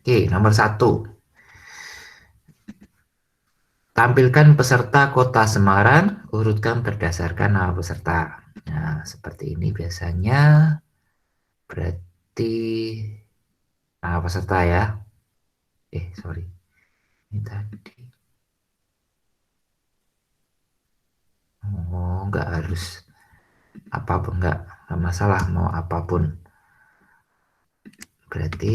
Oke, nomor satu. Tampilkan peserta Kota Semarang, urutkan berdasarkan nama peserta. Nah, seperti ini biasanya berarti nama peserta ya. Sorry. Ini tadi. Oh, nggak harus apapun, nggak masalah mau apapun. Berarti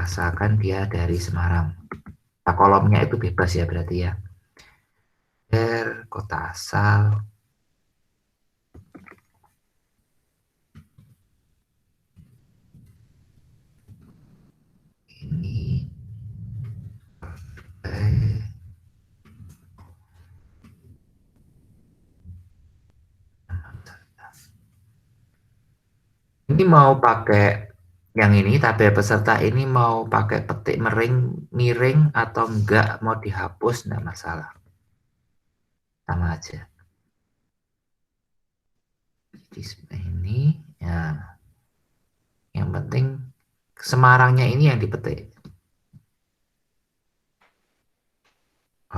asalkan dia dari Semarang. Nah, kolomnya itu bebas ya berarti ya. Kota asal ini. Eh, Ini mau pakai yang ini tabel peserta ini mau pakai petik miring atau enggak mau dihapus enggak masalah. Sama aja. Jadi ini ya yang penting Semarangnya ini yang dipetik.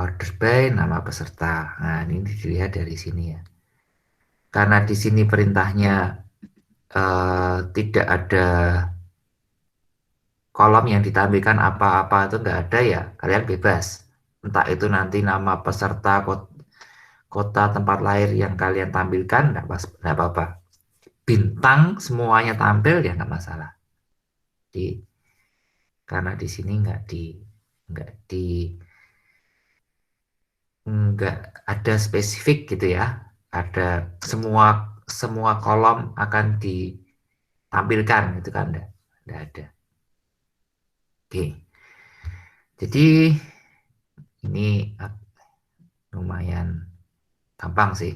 Order by nama peserta. Nah, ini dilihat dari sini ya. Karena di sini perintahnya tidak ada kolom yang ditampilkan apa-apa itu nggak ada ya, kalian bebas. Entah itu nanti nama peserta kota tempat lahir yang kalian tampilkan, nggak apa-apa. Bintang semuanya tampil ya nggak masalah. Di karena di sini nggak di nggak ada spesifik gitu ya. Ada semua semua kolom akan ditampilkan itu kan nggak ada. Oke, jadi ini lumayan gampang sih.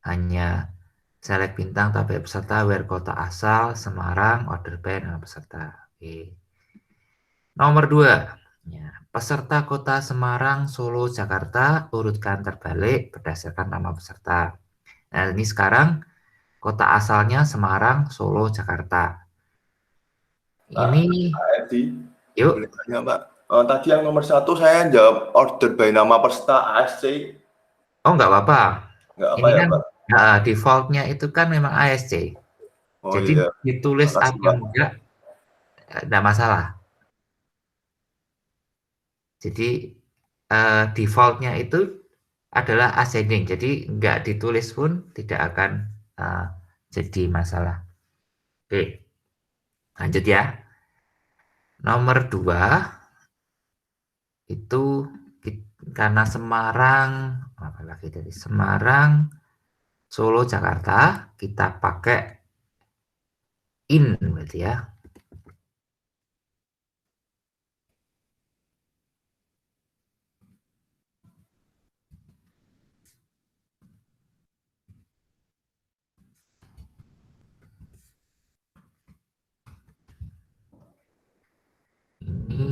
Hanya select bintang tabel peserta, where kota asal, Semarang, order by nama peserta. Oke. Nomor 2. Ya, peserta kota Semarang, Solo, Jakarta, urutkan terbalik berdasarkan nama peserta. Nah, ini sekarang kota asalnya Semarang, Solo, Jakarta. Pak, Ini, Pak Edi, boleh yuk. tanya Pak? Tadi yang nomor satu saya jawab order by nama peserta ASC, Oh, nggak apa-apa. nggak apa Ini ya kan Pak? defaultnya itu kan memang ASC. Oh Jadi iya, ditulis makasih apa Pak. enggak, enggak masalah. Jadi defaultnya itu adalah ascending. Jadi nggak ditulis pun tidak akan eh, jadi masalah. Oke, lanjut ya. Nomor 2 itu karena Semarang, apalagi dari Semarang, Solo, Jakarta, kita pakai in berarti ya. Ini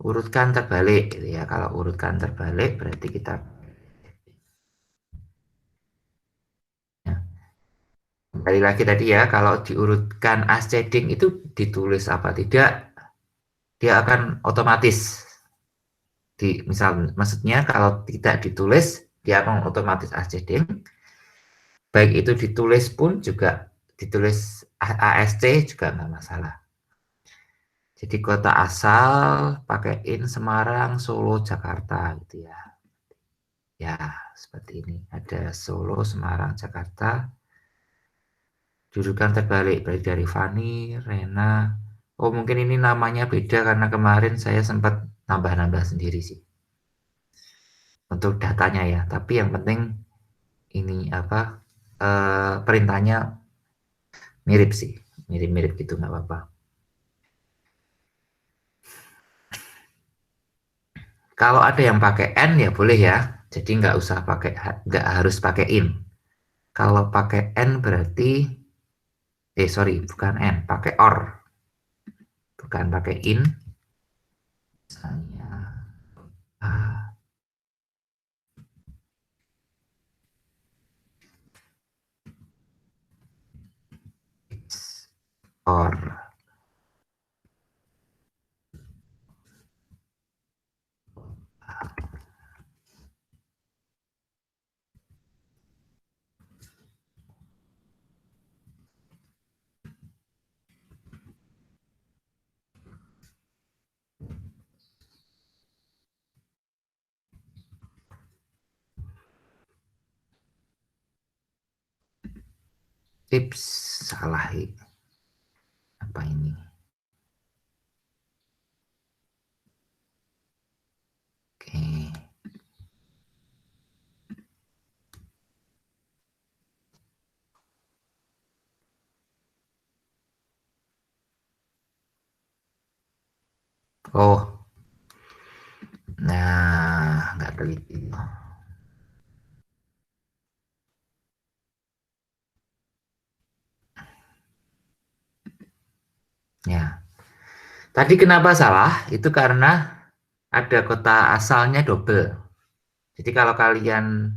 urutkan terbalik gitu ya. Kalau urutkan terbalik berarti kita ya, kembali lagi tadi ya, kalau diurutkan ascending itu ditulis apa tidak, dia akan otomatis maksudnya kalau tidak ditulis dia akan otomatis ascending. Baik itu ditulis pun juga ditulis ASC juga nggak masalah. Jadi kota asal pakai in Semarang, Solo, Jakarta gitu ya. Ya, seperti ini. Ada Solo, Semarang, Jakarta. Jurukan terbalik baik dari Fani, Rena. Oh, mungkin ini namanya beda karena kemarin saya sempat nambah-nambah sendiri sih untuk datanya ya. Tapi yang penting ini apa perintahnya mirip sih, mirip-mirip gitu nggak apa-apa. Kalau ada yang pakai n ya boleh ya. Jadi nggak harus pakai in. Kalau pakai n berarti sorry bukan n, pakai or, bukan pakai in. Misalnya ah, or. Tips salah apa ini? Oke. Oh, nah nggak teliti. Ya, tadi kenapa salah? Itu karena ada kota asalnya double. Jadi kalau kalian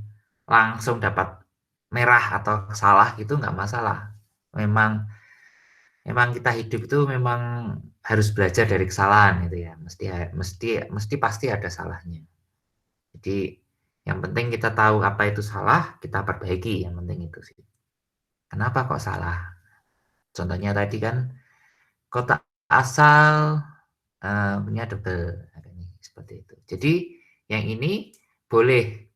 langsung dapat merah atau salah gitu nggak masalah. Memang memang kita hidup itu memang harus belajar dari kesalahan gitu ya. Mesti pasti ada salahnya. Jadi yang penting kita tahu apa itu salah, kita perbaiki. Yang penting itu sih. Kenapa kok salah? Contohnya tadi kan kota asal punya double seperti itu. Jadi yang ini boleh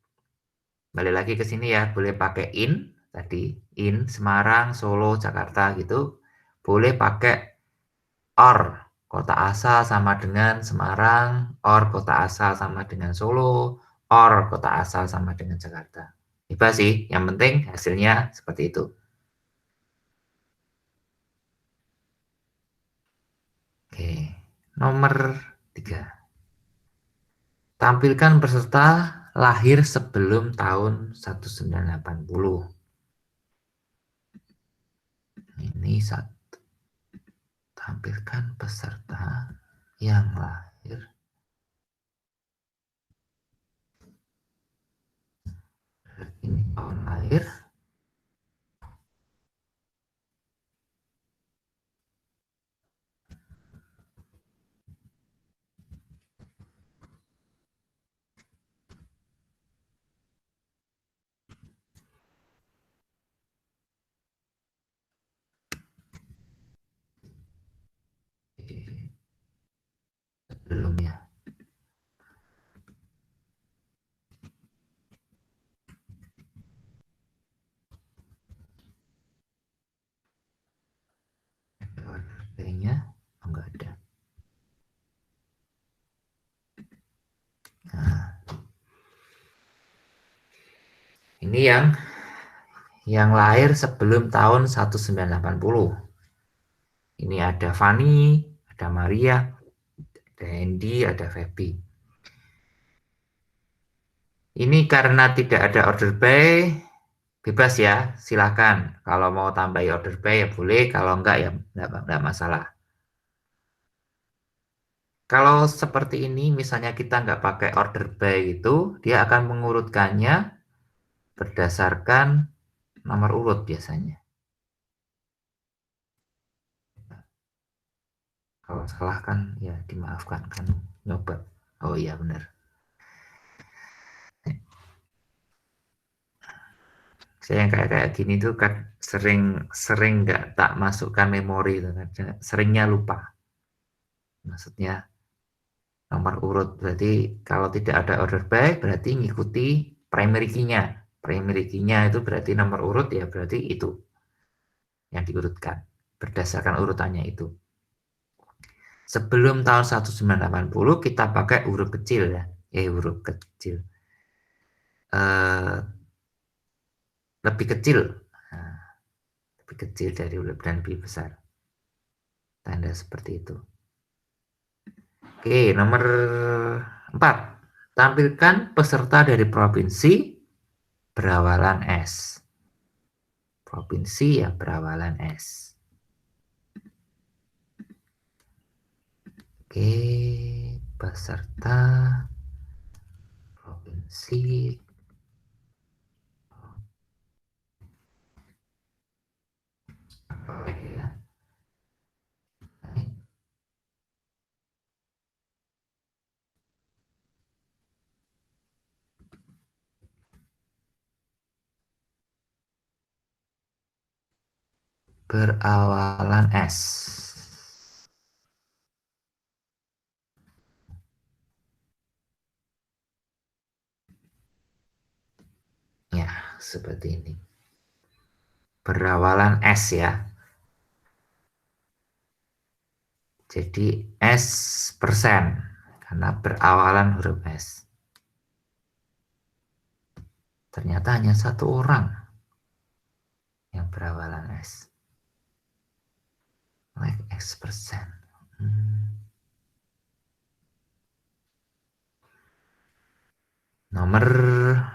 balik lagi ke sini ya, boleh pakai in tadi, in Semarang, Solo, Jakarta gitu. Boleh pakai or kota asal sama dengan Semarang, or kota asal sama dengan Solo, or kota asal sama dengan Jakarta. Bebas sih, yang penting hasilnya seperti itu. Oke, nomor 3. Tampilkan peserta lahir sebelum tahun 1980. Ini satu. Tampilkan peserta yang lahir ini tahun lahir sebelumnya. Kayaknya enggak ada. Nah, ini yang lahir sebelum tahun 1980. Ini ada Fanny, ada Maria, ada Andy, ada Feby. Ini karena tidak ada order by, bebas ya, silakan. Kalau mau tambahi order by ya boleh, kalau enggak ya enggak masalah. Kalau seperti ini, misalnya kita nggak pakai order by itu, dia akan mengurutkannya berdasarkan nomor urut biasanya. Kalau salah kan ya dimaafkan kan nyoba. Oh iya benar. Saya yang kayak gini tuh kan sering sering nggak tak masukkan memori, seringnya lupa. Maksudnya nomor urut berarti kalau tidak ada order by berarti ngikuti primary key-nya. Primary key-nya itu berarti nomor urut ya berarti itu yang diurutkan berdasarkan urutannya itu. Sebelum tahun 1980 kita pakai huruf kecil ya. Huruf kecil. Lebih kecil. Nah, lebih kecil dari huruf dan lebih besar. Tanda seperti itu. Oke, nomor 4. Tampilkan peserta dari provinsi berawalan S. Provinsi yang berawalan S. Oke, peserta provinsi apa ya? berawalan S. Ya, seperti ini. Berawalan S ya. Jadi S persen karena berawalan huruf S. Ternyata hanya satu orang yang berawalan S. Like X persen. Nomor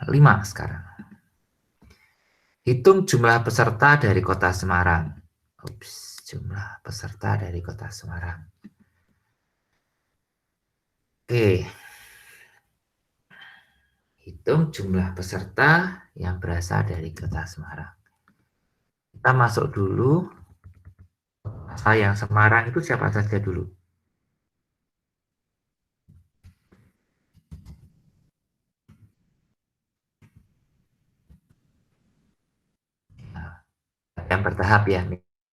5 sekarang. Hitung jumlah peserta dari kota Semarang. Ups, jumlah peserta dari kota Semarang. Oke. Hitung jumlah peserta yang berasal dari kota Semarang. Kita masuk dulu. Yang Semarang itu siapa saja dulu? Nah, yang bertahap ya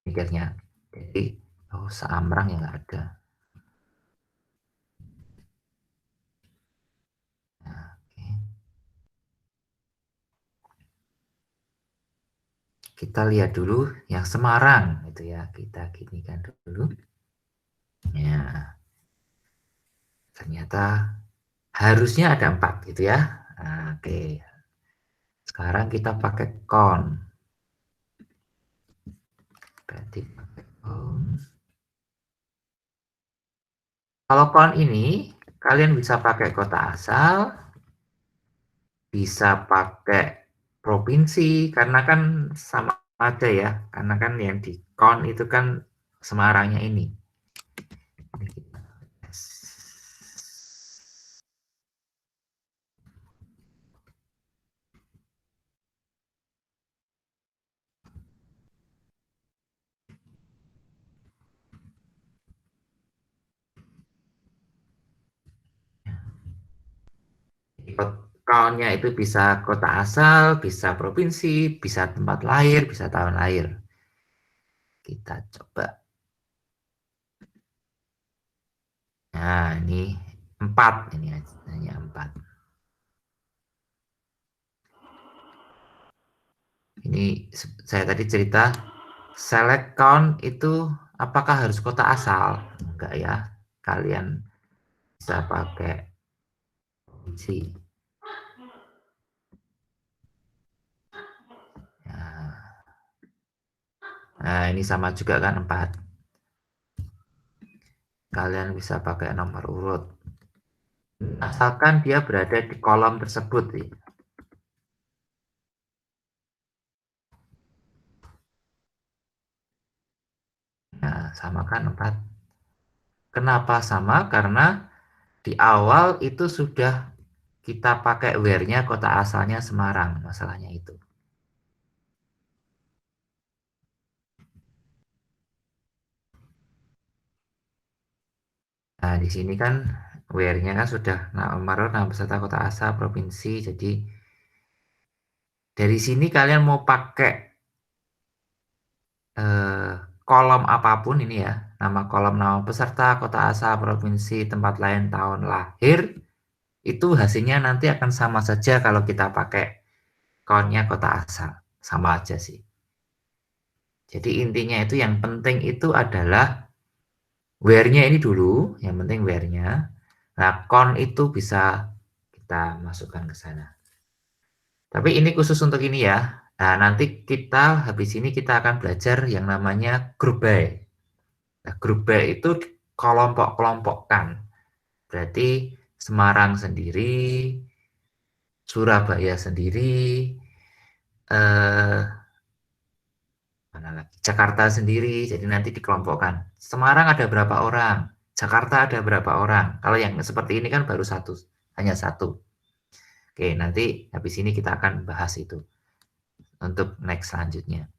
mikirnya. Jadi, Seamrang yang nggak ada. Nah, oke. Kita lihat dulu yang Semarang itu ya. Kita ginikan dulu. Ya, ternyata harusnya ada 4 gitu ya. Nah, oke. Sekarang kita pakai kon. Berarti pakai kon. Kalau kon ini kalian bisa pakai kota asal, bisa pakai provinsi karena kan sama aja ya. Karena kan yang di kon itu kan Semarangnya ini. Countnya itu bisa kota asal, bisa provinsi, bisa tempat lahir, bisa tahun lahir. Kita coba. Nah, ini 4. Ini hanya 4. Ini saya tadi cerita, select count itu apakah harus kota asal? Enggak ya. Kalian bisa pakai provinsi. Nah, ini sama juga kan 4. Kalian bisa pakai nomor urut. Asalkan dia berada di kolom tersebut. Nah, sama kan 4. Kenapa sama? Karena di awal itu sudah kita pakai where-nya kota asalnya Semarang. Masalahnya itu. Nah, di sini kan where-nya kan sudah nomor nama peserta kota asal provinsi. Jadi dari sini kalian mau pakai kolom apapun ini ya, nama kolom nama peserta kota asal provinsi tempat lain tahun lahir, itu hasilnya nanti akan sama saja kalau kita pakai count-nya kota asal, sama aja sih. Jadi intinya itu yang penting itu adalah where-nya ini dulu, yang penting where-nya. Nah, count itu bisa kita masukkan ke sana. Tapi ini khusus untuk ini ya. Nah, nanti kita habis ini kita akan belajar yang namanya group by. Nah, group by itu kelompok-kelompokkan. Berarti Semarang sendiri, Surabaya sendiri, mana lagi? Jakarta sendiri. Jadi nanti dikelompokkan. Semarang ada berapa orang? Jakarta ada berapa orang? Kalau yang seperti ini kan baru satu, hanya satu. Oke, nanti habis ini kita akan bahas itu untuk next selanjutnya.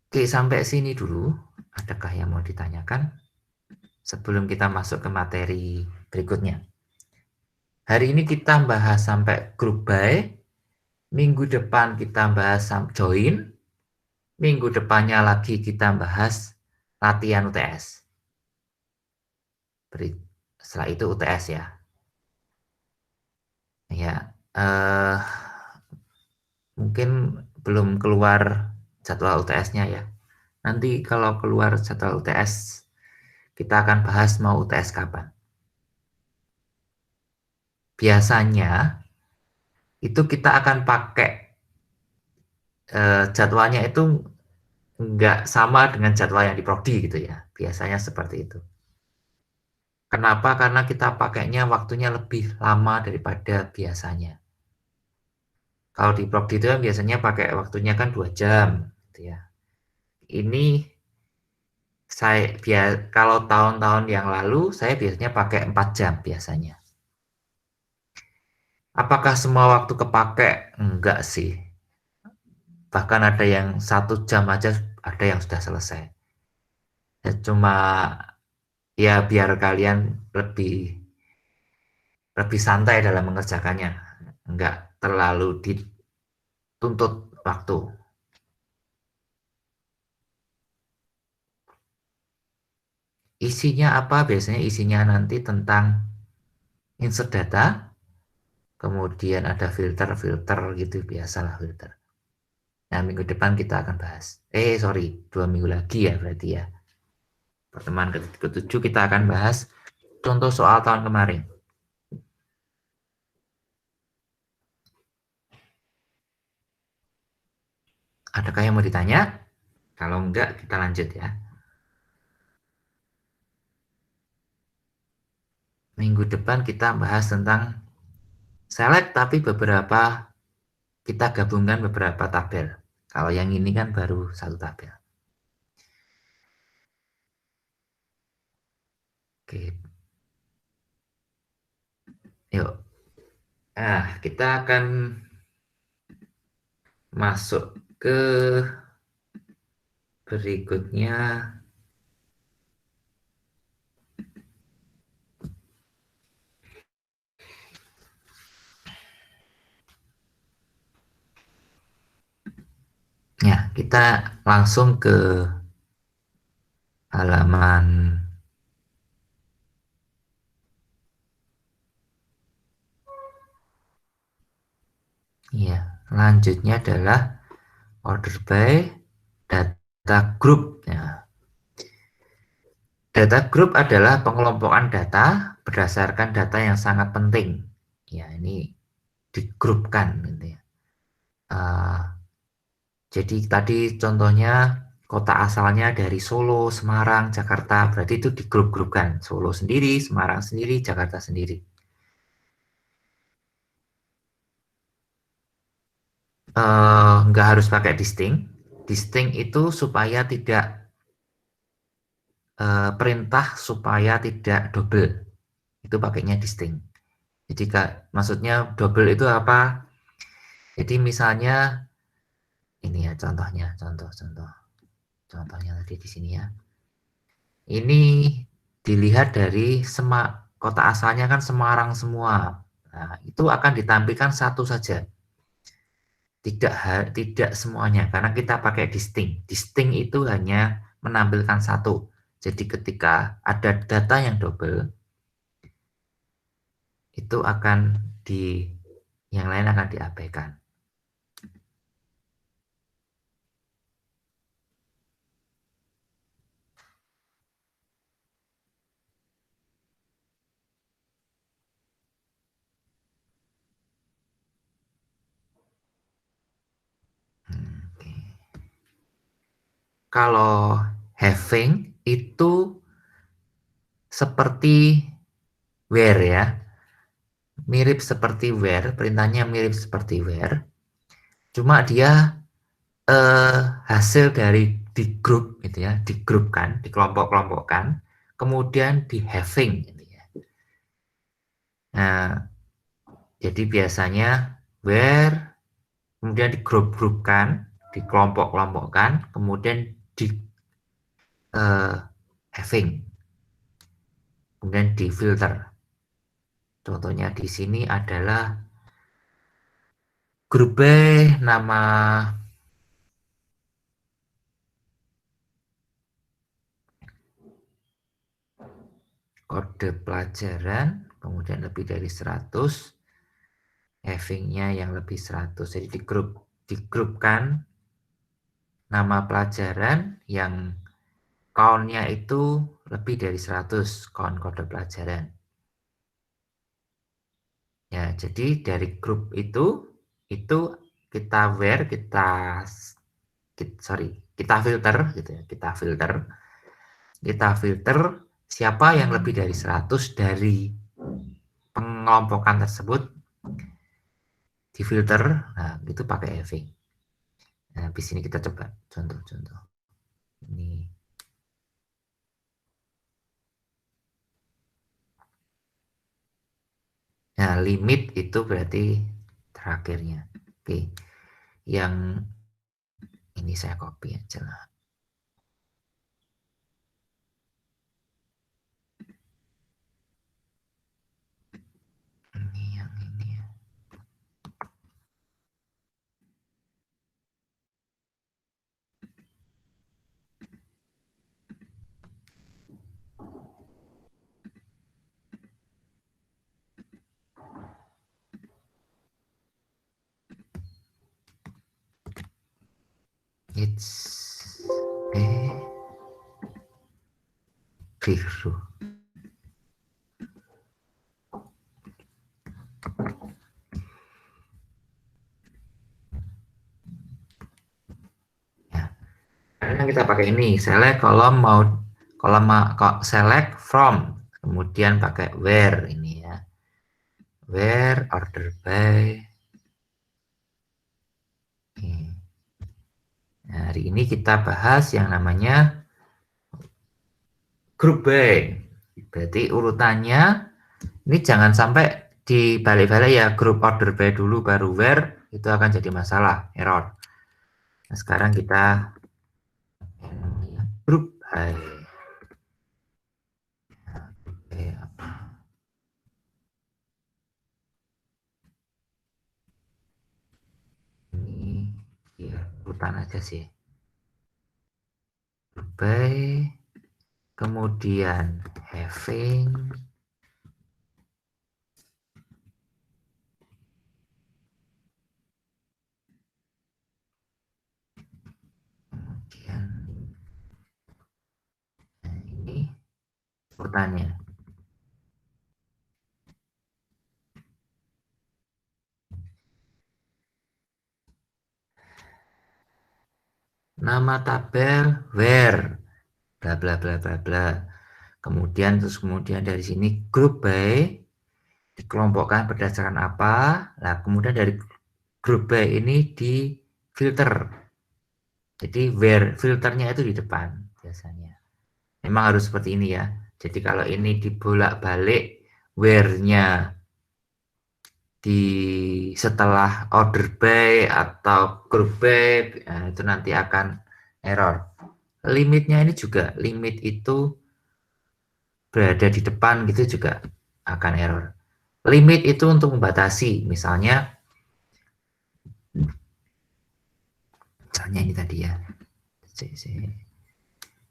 Oke, sampai sini dulu. Adakah yang mau ditanyakan sebelum kita masuk ke materi berikutnya? Hari ini kita bahas sampai group by. Minggu depan kita bahas join, minggu depannya lagi kita bahas latihan UTS. Setelah itu UTS ya. Ya, mungkin belum keluar jadwal UTS-nya ya. Nanti kalau keluar jadwal UTS, kita akan bahas mau UTS kapan. Biasanya itu kita akan pakai jadwalnya itu nggak sama dengan jadwal yang di prodi gitu ya. Biasanya seperti itu. Kenapa? Karena kita pakainya waktunya lebih lama daripada biasanya. Kalau di prodi itu kan biasanya pakai waktunya kan 2 jam gitu ya. Ini kalau tahun-tahun yang lalu saya biasanya pakai 4 jam biasanya. Apakah semua waktu kepake? Enggak sih. Bahkan ada yang 1 jam aja ada yang sudah selesai. Ya, cuma ya biar kalian lebih lebih santai dalam mengerjakannya. Enggak terlalu dituntut waktu. Isinya apa? Biasanya isinya nanti tentang insert data, kemudian ada filter-filter gitu, biasalah filter. Nah, minggu depan kita akan bahas. Sorry, 2 minggu lagi ya berarti ya. Pertemuan ke-7 kita akan bahas contoh soal tahun kemarin. Adakah yang mau ditanya? Kalau enggak, kita lanjut ya. Minggu depan kita bahas tentang select, tapi kita gabungkan beberapa tabel. Kalau yang ini kan baru satu tabel. Oke, yuk. Kita akan masuk ke berikutnya. Ya, kita langsung ke halaman ya. Lanjutnya adalah order by data group. Ya. Data group adalah pengelompokan data berdasarkan data yang sangat penting. Ya, ini digrupkan gitu ya. Jadi tadi contohnya kota asalnya dari Solo, Semarang, Jakarta, berarti itu digrup-grupkan. Solo sendiri, Semarang sendiri, Jakarta sendiri. Nggak harus pakai distinct. Distinct itu supaya tidak perintah supaya tidak double. Itu pakainya distinct. Jadi maksudnya double itu apa? Jadi misalnya ini ya contohnya, contohnya tadi di sini ya. Ini dilihat dari kota asalnya kan Semarang semua. Nah, itu akan ditampilkan satu saja. Tidak semuanya karena kita pakai distinct. Distinct itu hanya menampilkan satu. Jadi ketika ada data yang double itu akan yang lain akan diabaikan. Oke. Kalau having itu seperti where ya, mirip seperti where, perintahnya mirip seperti where, cuma dia hasil dari di grup gitu ya, digrupkan, dikelompok-kelompokkan, kemudian di having gitu ya. Nah, jadi biasanya where, kemudian digrup-grupkan, dikelompok-kelompokkan, kemudian di having, kemudian di filter. Contohnya di sini adalah grup B nama kode pelajaran, kemudian lebih dari 100, having-nya yang lebih 100. Jadi digrupkan nama pelajaran yang count-nya itu lebih dari 100, count kode pelajaran. Ya, jadi dari grup itu kita kita filter gitu ya, kita filter siapa yang lebih dari 100 dari pengelompokan tersebut difilter. Nah, itu pakai having. Nah, habis ini kita coba contoh-contoh. Ini. Nah, limit itu berarti terakhirnya. Oke. Yang ini saya copy aja lah. Ini yang ini ya. It's biru. Ya. Karena kita pakai ini, select kolom select from, kemudian pakai where ini ya. Where order by. Nah, hari ini kita bahas yang namanya group by. Berarti urutannya ini jangan sampai dibalik-balik ya, group order by dulu baru where, itu akan jadi masalah, error. Nah, sekarang kita group by. Ini ya urutan aja sih. Group by, kemudian having, kemudian ini urutannya. Nama tabel where bla bla bla bla bla. Kemudian dari sini group by dikelompokkan berdasarkan apa. Nah, kemudian dari group by ini di filter. Jadi where filternya itu di depan biasanya. Memang harus seperti ini ya. Jadi kalau ini dibolak-balik where-nya di setelah order by atau group by, nah, itu nanti akan error. Limitnya ini juga, limit itu berada di depan gitu juga akan error. Limit itu untuk membatasi, misalnya ini tadi ya.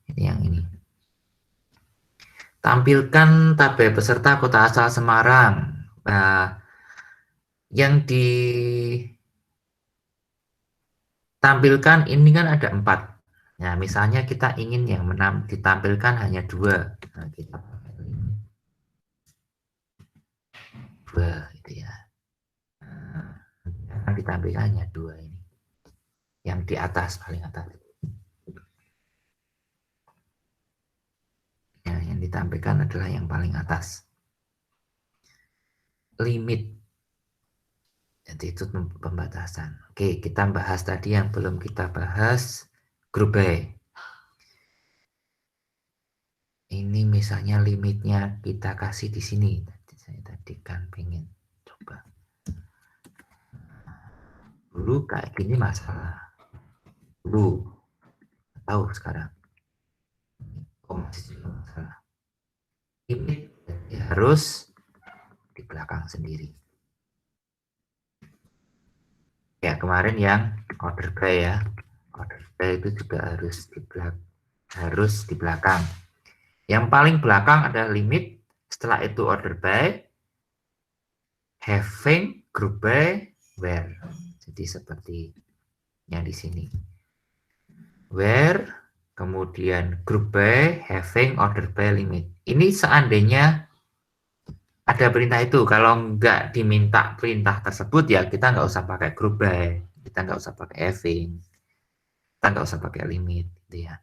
Ini yang ini. Tampilkan tabel peserta kota asal Semarang. Nah, yang ditampilkan ini kan ada 4. Nah, misalnya kita ingin yang ditampilkan hanya 2. Nah, kita pakai 2 gitu ya. Nah, ditampilkan hanya 2 ini. Yang di atas, paling atas. Ya, yang ditampilkan adalah yang paling atas. Limit. Jadi itu pembatasan. Oke, kita bahas tadi yang belum kita bahas, group by. Ini misalnya limitnya kita kasih di sini. Saya tadi kan pengen coba. Dulu kayak gini masalah. Dulu. Tahu sekarang. Oh, masih juga masalah. Limit harus di belakang sendiri. kayak kemarin yang order by ya. Order by itu juga harus di belakang. Yang paling belakang ada limit, setelah itu order by, having, group by, where. Jadi seperti yang di sini. Where, kemudian group by, having, order by, limit. Ini seandainya ada perintah itu. Kalau nggak diminta perintah tersebut ya kita nggak usah pakai group by, kita nggak usah pakai having, kita nggak usah pakai limit, gitu ya.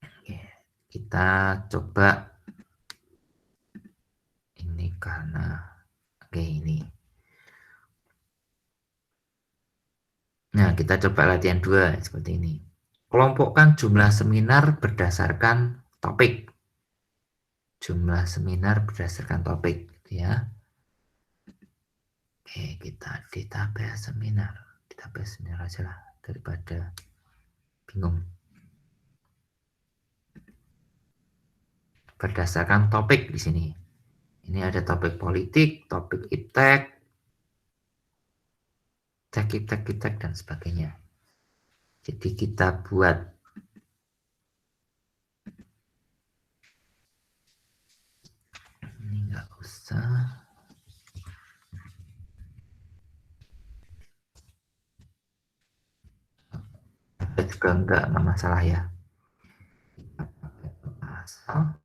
Oke, kita coba ini karena oke ini. Nah, kita coba latihan 2 seperti ini. Kelompokkan jumlah seminar berdasarkan topik. Jumlah seminar berdasarkan topik, gitu ya. Oke, kita database seminar. Database seminar aja lah daripada bingung. Berdasarkan topik di sini. Ini ada topik politik, topik iptek, iptek dan sebagainya. Jadi kita buat ini nggak usah. Juga nggak masalah ya. Asal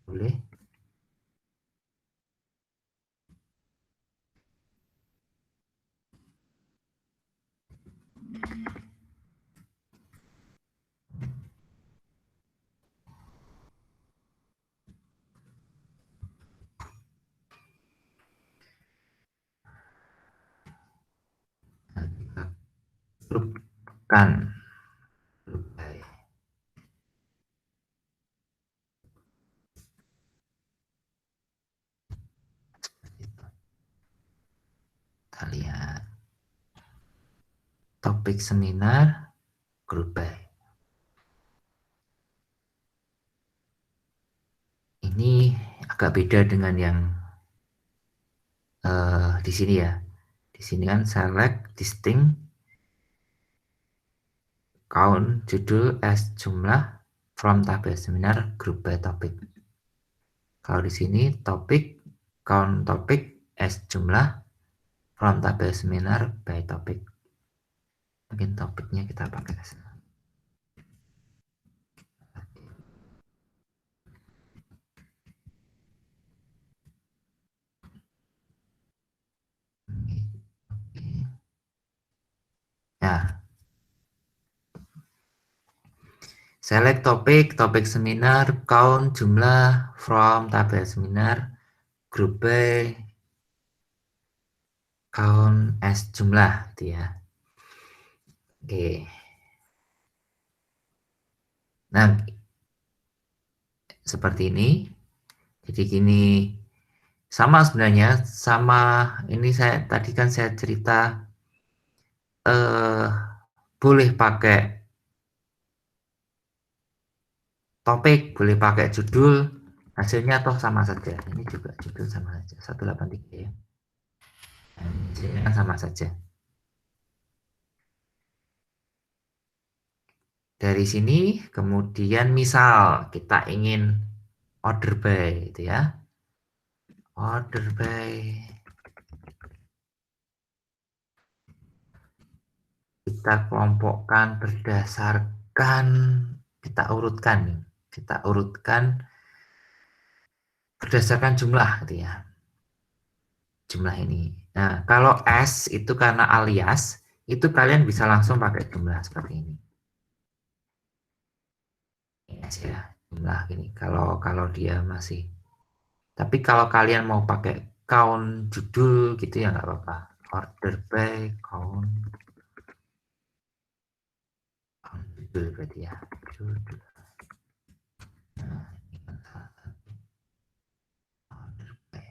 boleh. Nah, kita grupkan. Kita lihat topik seminar group by. Ini agak beda dengan yang di sini ya. Di sini kan select, distinct, count, judul, as, jumlah, from tabel seminar, group by topik. Kalau di sini topik, count topik, as, jumlah, from tabel seminar, by topik. Mungkin topiknya kita pakai as. Nah, select topik, topik seminar, count, jumlah, from, tabel seminar, group by, count, as, jumlah, gitu ya. Oke. Nah, seperti ini. Jadi gini, sama sebenarnya, sama ini saya tadi kan saya cerita boleh pakai topik, boleh pakai judul, hasilnya toh sama saja. Ini juga judul sama saja, 183 ya. Nah, hasilnya kan sama saja. Dari sini kemudian misal kita ingin order by itu ya. Order by kita kelompokkan berdasarkan kita urutkan berdasarkan jumlah gitu ya. Jumlah ini. Nah, kalau S itu karena alias, itu kalian bisa langsung pakai jumlah seperti ini. Yes, ya, jumlah ini. Kalau dia masih. Tapi kalau kalian mau pakai count judul gitu ya nggak apa-apa. Order by count. Count judul berarti ya. Judul. Nah, ini kan order by.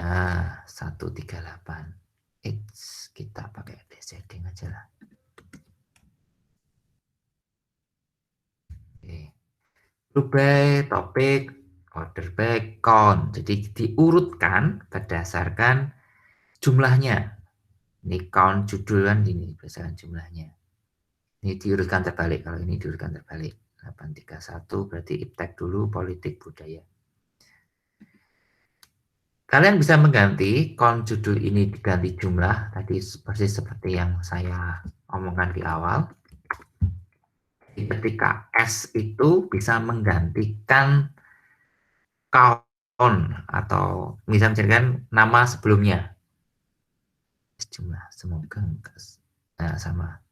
Nah, 138. It's Kita pakai descending aja lah. Oke. Group by topik, order by count. Jadi diurutkan berdasarkan jumlahnya. Ini count judul kan ini berdasarkan jumlahnya. Ini diurutkan terbalik. Kalau ini diurutkan terbalik. 831 berarti iptek dulu, politik, budaya. Kalian bisa mengganti count judul ini diganti jumlah. Tadi persis seperti yang saya omongkan di awal. Ketika S itu bisa menggantikan count atau bisa menjadikan nama sebelumnya. Jumlah semoga sama.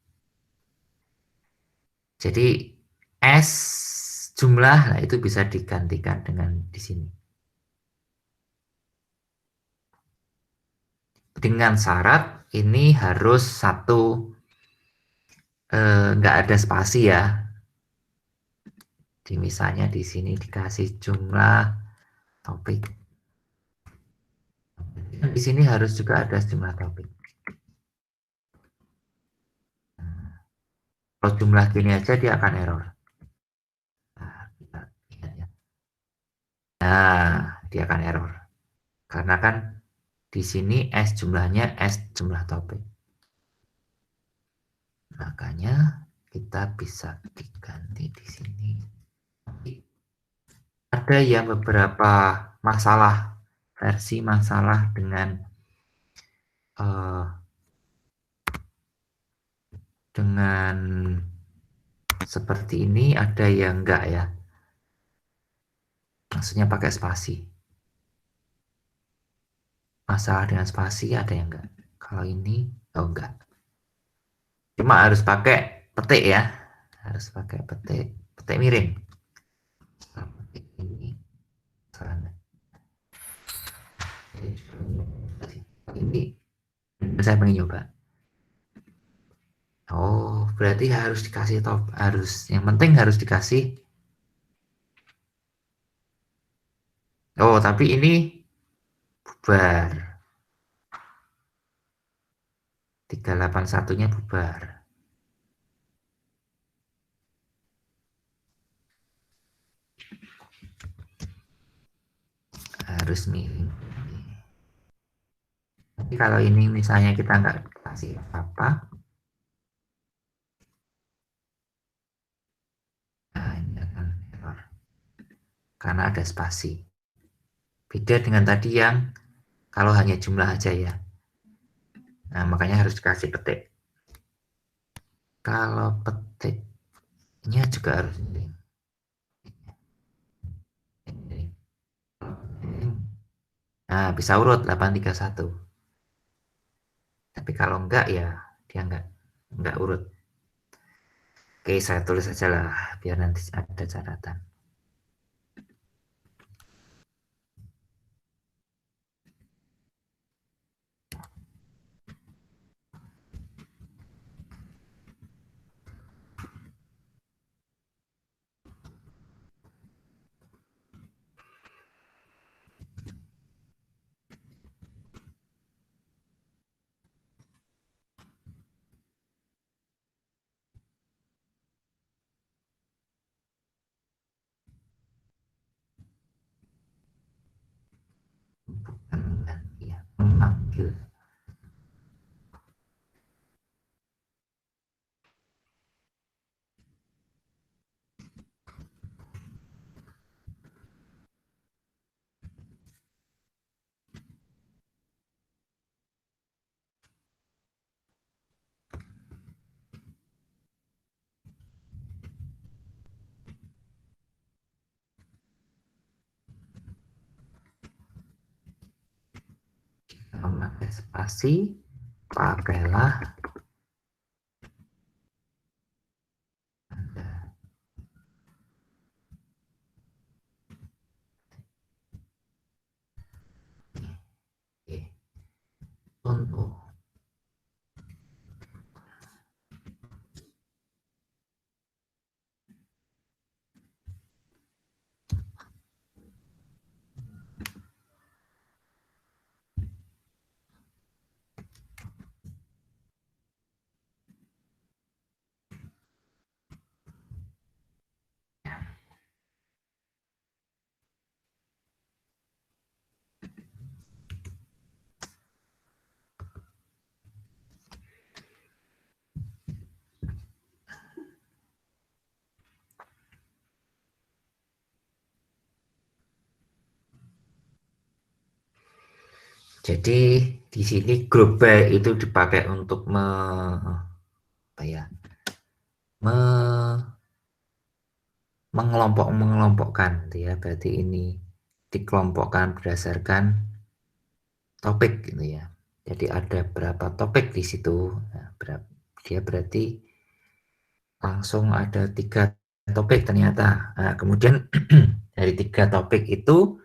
Jadi S jumlah nah itu bisa digantikan dengan di sini. Dengan syarat ini harus satu nggak ada spasi ya. Di misalnya di sini dikasih jumlah topik. Di sini harus juga ada jumlah topik. Kalau jumlah gini aja dia akan error. Nah, kita lihat ya. Nah, dia akan error. Karena kan di sini S jumlahnya S jumlah topik. Makanya kita bisa diganti di sini. Ada yang beberapa masalah, versi masalah dengan seperti ini, ada yang enggak ya. Maksudnya pakai spasi. Masalah dengan spasi ada yang enggak. Kalau ini, oh enggak. Cuma harus pakai petik ya. Harus pakai petik miring. Petik ini. Ini saya pengen coba. Oh, berarti harus dikasih top, harus yang penting harus dikasih. Oh, tapi ini bubar. 381-nya bubar. Harus miring. Tapi kalau ini misalnya kita nggak kasih apa, nah ini akan error. Karena ada spasi. Beda dengan tadi yang kalau hanya jumlah aja ya. Nah, makanya harus dikasih petik. Kalau petiknya juga harus miring. Nah, bisa urut 831. Tapi kalau enggak ya dia enggak urut. Oke, saya tulis aja lah biar nanti ada catatan. Bukan ya, memanggil. Memakai spasi, pakailah Anda. Oke. Contoh. Jadi di sini grup by itu dipakai untuk apa ya, mengelompokkan gitu ya. Berarti ini dikelompokkan berdasarkan topik gitu ya. Jadi ada berapa topik di situ. Nah, dia berarti langsung ada 3 topik ternyata. Nah, kemudian dari 3 topik itu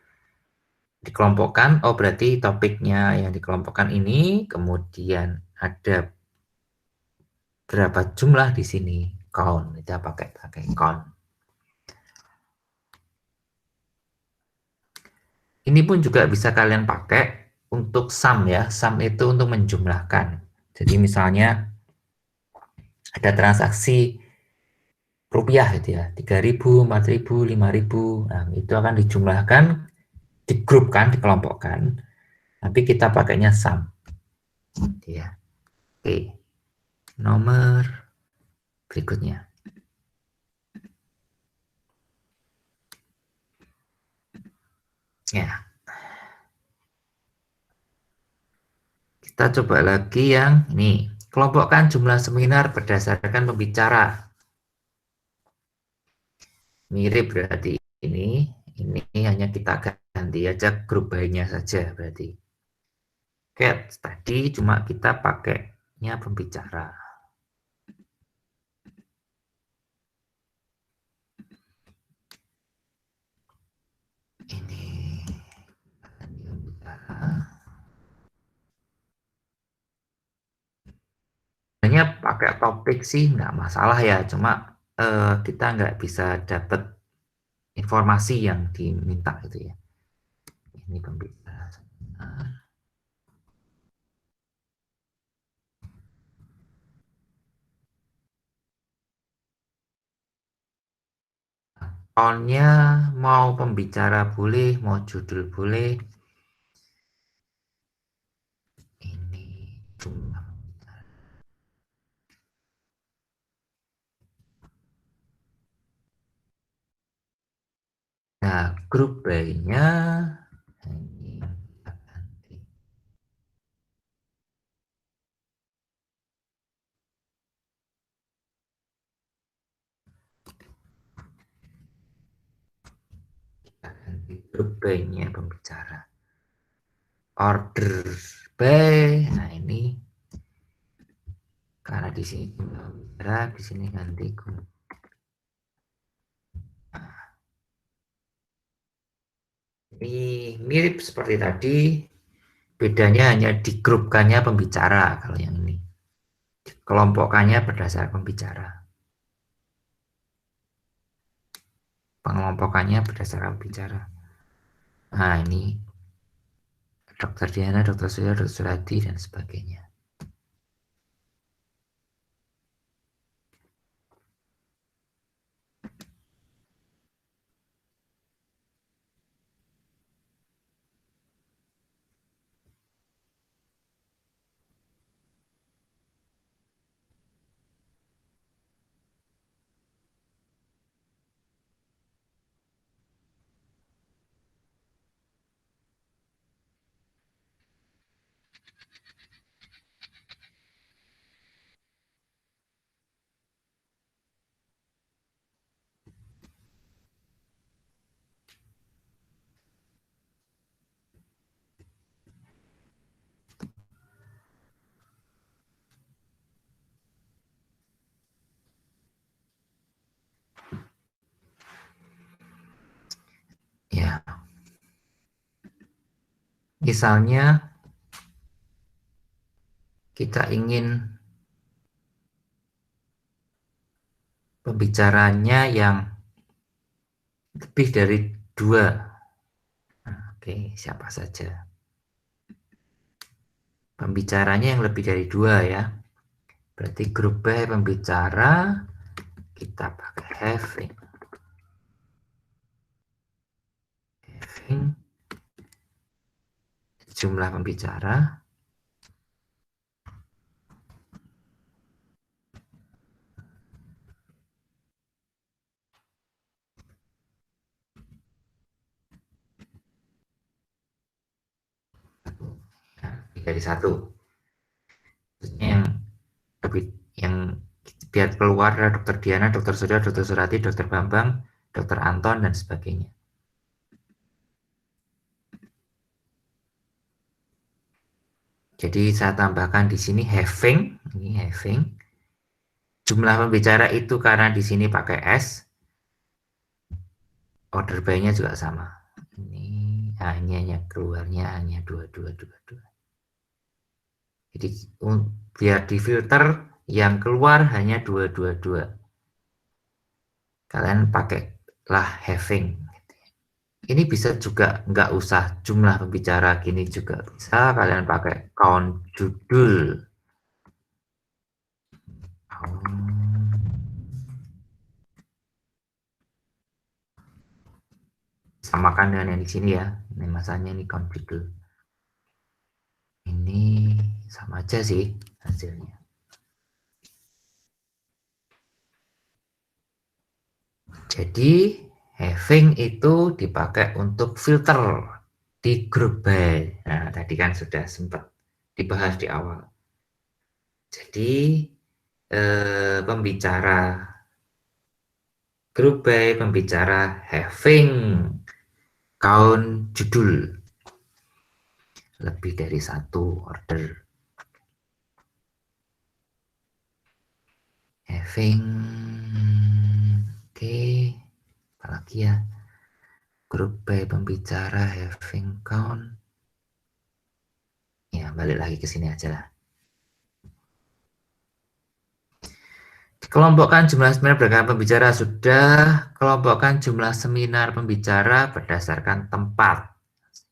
dikelompokkan. Oh, berarti topiknya yang dikelompokkan ini kemudian ada berapa jumlah di sini, count. Kita pakai count. Ini pun juga bisa kalian pakai untuk sum ya. Sum itu untuk menjumlahkan. Jadi misalnya ada transaksi rupiah gitu ya, 3.000, 4.000, 5.000. Nah, itu akan dijumlahkan, digrupkan, dikelompokkan. Tapi kita pakainya sum. Gitu ya. Oke. Nomor berikutnya. Ya, kita coba lagi yang ini. Kelompokkan jumlah seminar berdasarkan pembicara. Mirip berarti ini hanya kita ganti aja grup by-nya saja berarti. Kayak tadi cuma kita pakainya pembicara. Ini sebenarnya pakai topik sih nggak masalah ya, cuma kita nggak bisa dapat informasi yang diminta gitu ya. Ini pembicara. Soalnya mau pembicara boleh, mau judul boleh. Ini cuma. Nah, grup by-nya ini kita ganti. Kita ganti grup by-nya pembicara. Order by, nah ini karena di sini pembicara, di sini ganti grup. Ini mirip seperti tadi, bedanya hanya digrupkannya pembicara kalau yang ini. Kelompokannya berdasar pembicara. Pengelompokannya berdasarkan pembicara. Nah, ini Dokter Diana, Dokter Surya, Dokter Surati, dan sebagainya. Ya, misalnya kita ingin pembicaranya yang lebih dari 2. Oke, siapa saja? Pembicaranya yang lebih dari 2 ya. Berarti grup B pembicara kita pakai having jumlah pembicara. dari satu. Yang lebih yang biar keluar ada dokter Diana, dokter Surya, dokter Surati, dokter Bambang, dokter Anton dan sebagainya. Jadi saya tambahkan di sini having, ini having. Jumlah pembicara itu karena di sini pakai S, order by-nya juga sama. Ini hanya keluarnya hanya 2222. Jadi biar di filter yang keluar hanya 222. Kalian pakailah having. Ini bisa juga nggak usah jumlah pembicara gini juga bisa. Kalian pakai count judul. Samakan dengan yang di sini ya. Ini masanya ini count judul. Ini sama aja sih hasilnya. Jadi having itu dipakai untuk filter di group by. Nah, tadi kan sudah sempat dibahas di awal. Jadi pembicara group by, pembicara having count judul lebih dari satu order. Having oke, apalagi ya, group by pembicara having count. Ya, balik lagi ke sini aja lah. Kelompokkan jumlah seminar berdasarkan pembicara sudah. Kelompokkan jumlah seminar pembicara berdasarkan tempat.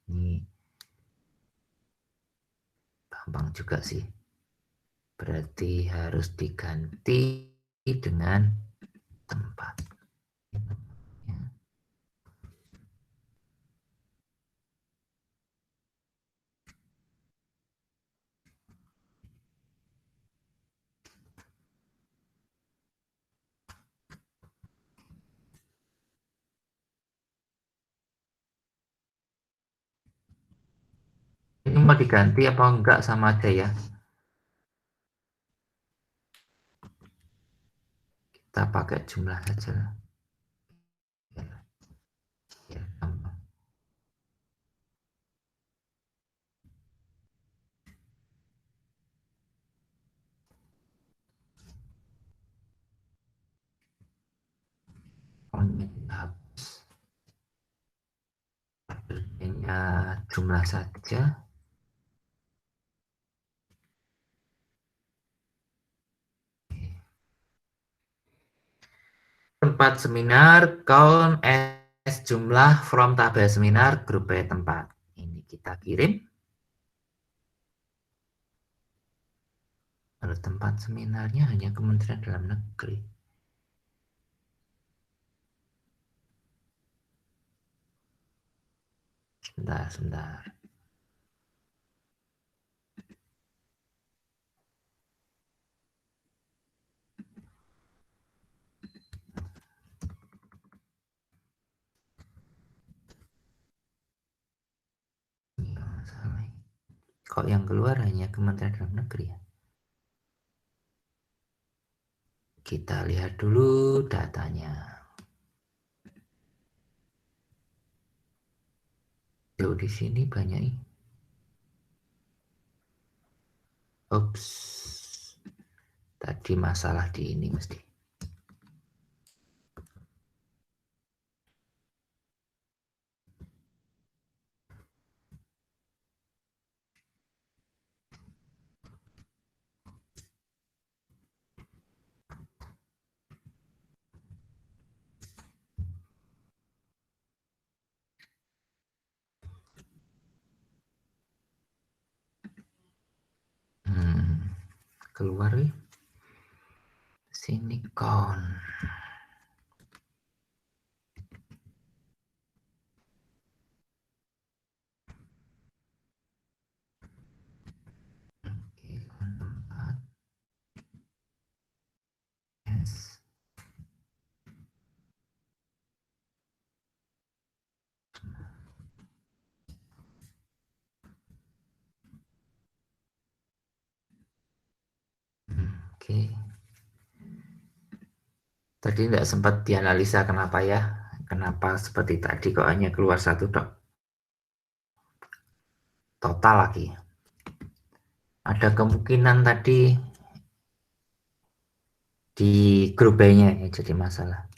Ini gampang juga sih. Berarti harus diganti dengan tempat. Ini mau diganti apa enggak sama aja ya? Kita pakai jumlah saja. Ya, gampang. Hanya jumlah saja. Tempat seminar, count as jumlah from tabel seminar, grup by tempat. Ini kita kirim. Lalu tempat seminarnya hanya Kementerian Dalam Negeri. Sebentar. Kok yang keluar hanya Kementerian Dalam Negeri ya? Kita lihat dulu datanya. Tuh di sini banyak ini. Ups. Tadi masalah di ini mesti. Keluar ya. Sini count. Oke, tempat. Yes. Oke. Tadi tidak sempat dianalisa kenapa ya. Kenapa seperti tadi kok hanya keluar satu dok. Total lagi. Ada kemungkinan tadi di grup B-nya ya jadi masalah.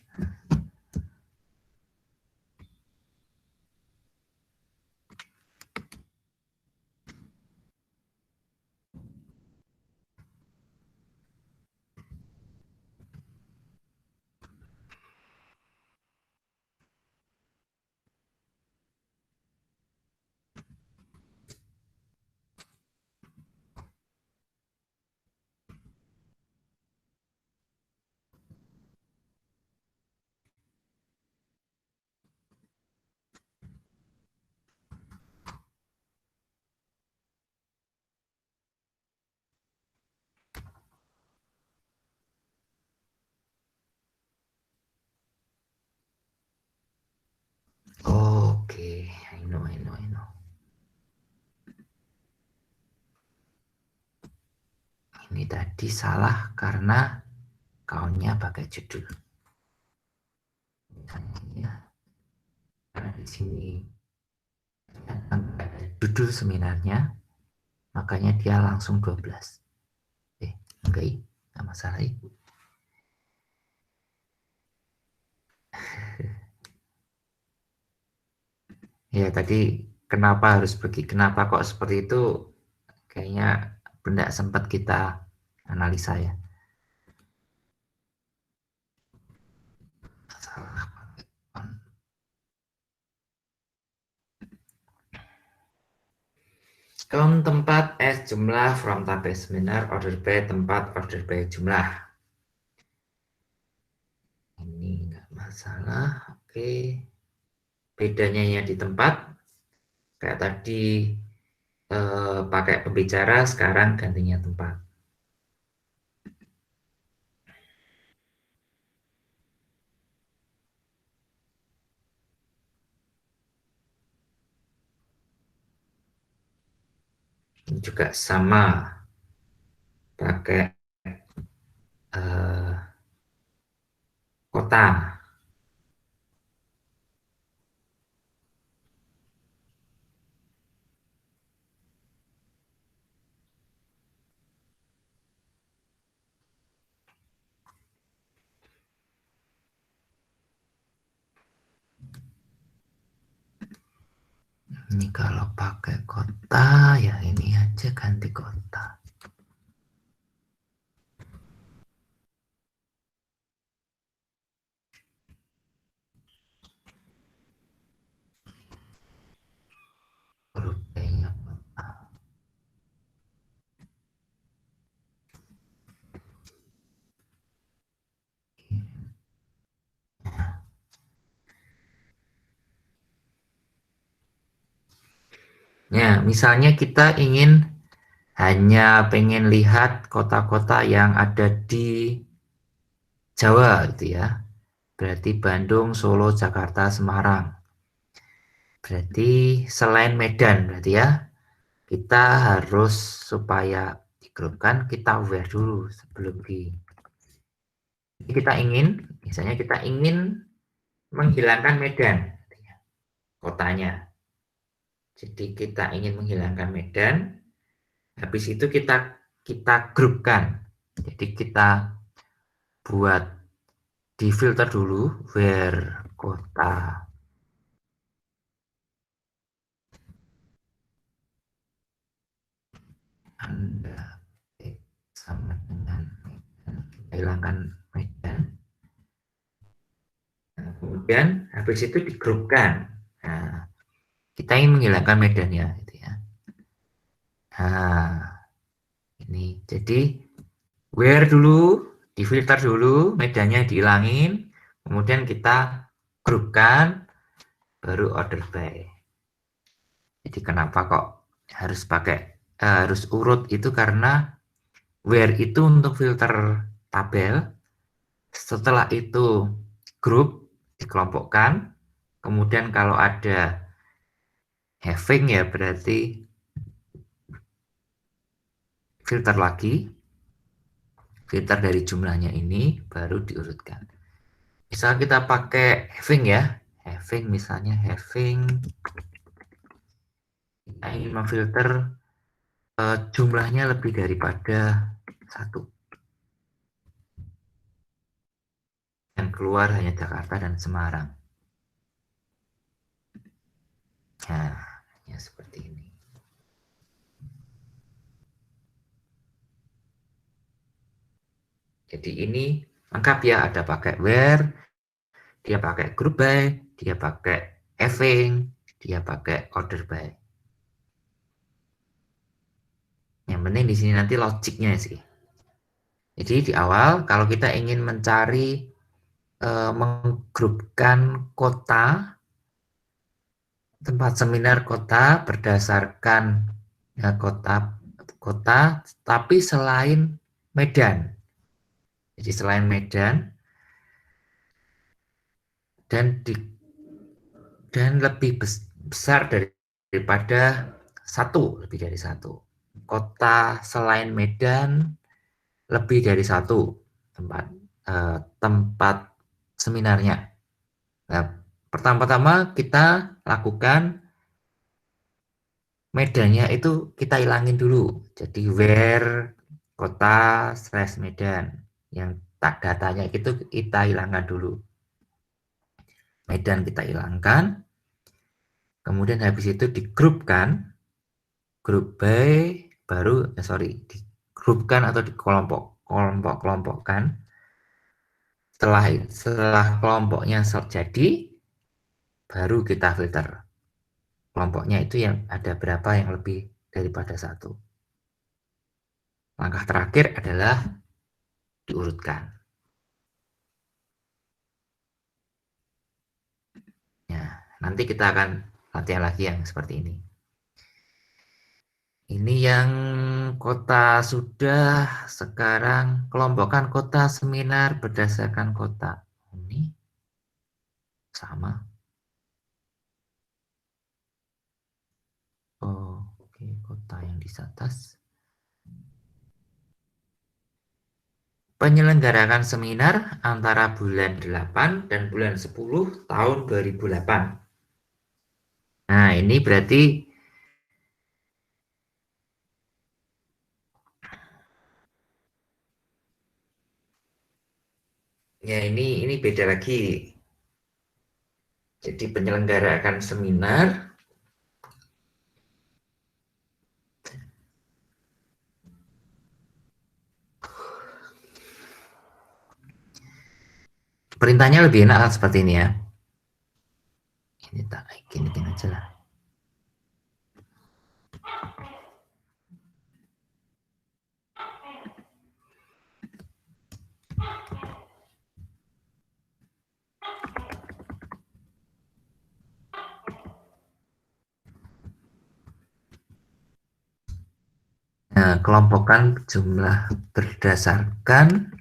Oke, I know. Ini tadi salah karena countnya pakai judul. Ya, karena di sini judul seminarnya, makanya dia langsung 12. Enggak, nggak masalah. Ya tadi kenapa harus pergi, kenapa kok seperti itu, kayaknya benda sempat kita analisa ya. Salah. Count tempat S jumlah from tab seminar, order by tempat, order by jumlah. Ini enggak masalah. Oke. Bedanya ya di tempat. Kayak tadi pakai pembicara, sekarang gantinya tempat. Ini juga sama. Pakai kota. Ini kalau pakai kota ya ini aja ganti kota. Huruf B-nya kota. Ya, misalnya kita ingin hanya pengen lihat kota-kota yang ada di Jawa gitu ya. Berarti Bandung, Solo, Jakarta, Semarang. Berarti selain Medan berarti ya. Kita harus supaya digrupkan kita aware dulu sebelum di. Kita ingin, misalnya kita ingin menghilangkan Medan kotanya. Jadi kita ingin menghilangkan Medan, habis itu kita grupkan. Jadi kita buat di filter dulu where kota Anda sama dengan Medan, hilangkan Medan. Nah, kemudian habis itu digrupkan. Nah, kita ingin menghilangkan Medan ya, gitu ya. Nah, ini jadi where dulu, difilter dulu, Medannya dihilangin, kemudian kita grupkan, baru order by. Jadi kenapa kok harus pakai harus urut itu karena where itu untuk filter tabel, setelah itu grup dikelompokkan, kemudian kalau ada having ya berarti filter lagi, filter dari jumlahnya ini, baru diurutkan. Misal kita pakai having ya, having misalnya having, kita ingin memfilter jumlahnya lebih daripada 1. Yang keluar hanya Jakarta dan Semarang. Nah, ya seperti ini. Jadi ini lengkap ya, ada pakai where, dia pakai group by, dia pakai having, dia pakai order by. Yang penting di sini nanti logiknya sih. Jadi di awal kalau kita ingin mencari menggrupkan kota, tempat seminar kota berdasarkan ya, kota, tapi selain Medan. Jadi selain Medan dan lebih besar daripada lebih dari satu. Kota selain Medan lebih dari satu tempat seminarnya. Nah, pertama-tama kita lakukan Medannya itu kita hilangin dulu. Jadi where kota slash Medan. Yang datanya itu kita hilangkan dulu. Medan kita hilangkan. Kemudian habis itu digrupkan. Grup by baru, digrupkan atau kelompokkan. Setelah kelompoknya jadi, baru kita filter. Kelompoknya itu yang ada berapa yang lebih daripada 1. Langkah terakhir adalah diurutkan. Ya, nanti kita akan latihan lagi yang seperti ini. Ini yang kota sudah, sekarang kelompokkan kota seminar berdasarkan kota. Ini sama. Oh, oke, kota yang di atas. Penyelenggarakan seminar antara bulan 8 dan bulan 10 tahun 2008. Nah, ini berarti ya ini beda lagi. Jadi penyelenggarakan seminar perintahnya lebih enak seperti ini ya. Ini tak gini aja lah. Nah, kelompokkan jumlah berdasarkan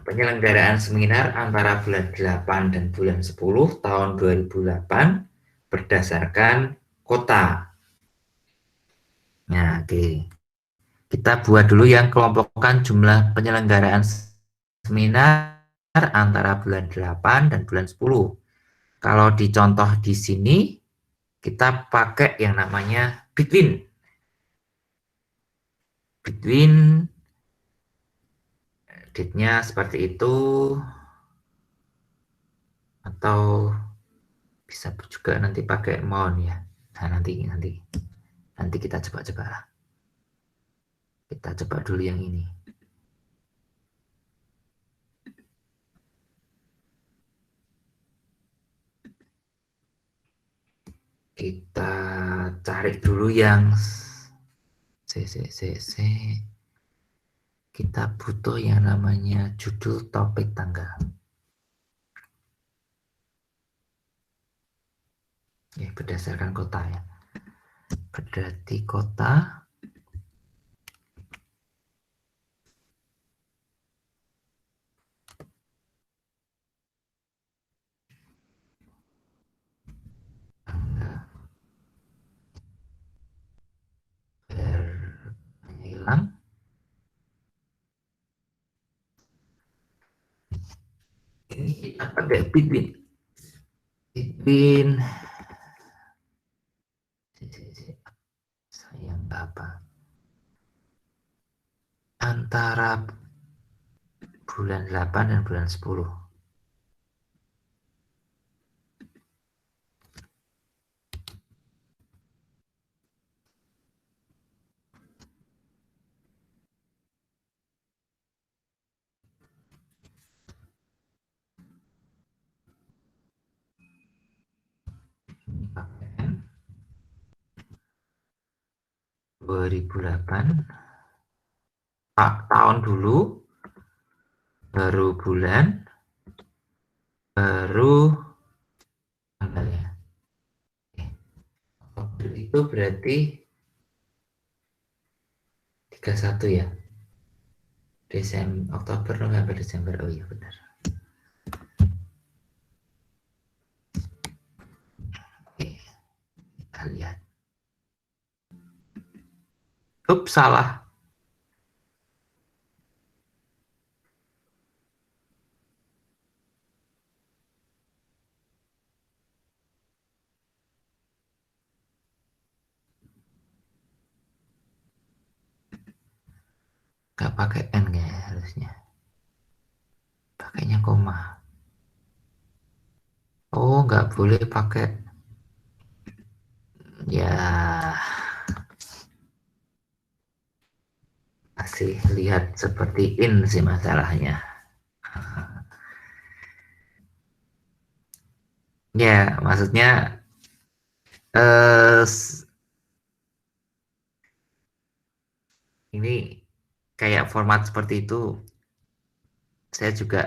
penyelenggaraan seminar antara bulan 8 dan bulan 10 tahun 2008 berdasarkan kota. Nah, oke. Kita buat dulu yang kelompokkan jumlah penyelenggaraan seminar antara bulan 8 dan bulan 10. Kalau di contoh di sini, kita pakai yang namanya between. Between date-nya seperti itu, atau bisa juga nanti pakai mount ya. Nah, nanti kita coba. Kita coba dulu yang ini. Kita cari dulu yang kita butuh yang namanya judul topik tanggal. Ya, berdasarkan kota ya. Berarti kota tanggal ulang. Ini apa deh, between sayang apa antara bulan 8 dan bulan 10. Ini pakai 2008, tahun dulu, baru bulan, baru tanggalnya. Oktober itu berarti 31 ya. Desember, Oktober, November, Desember. Oh iya benar. Oke, kita lihat. Salah. Gak pakai N ya harusnya. Pakainya koma. Oh, nggak boleh pakai. Ya, masih lihat seperti in sih masalahnya. Ya, maksudnya eh, ini kayak format seperti itu. Saya juga,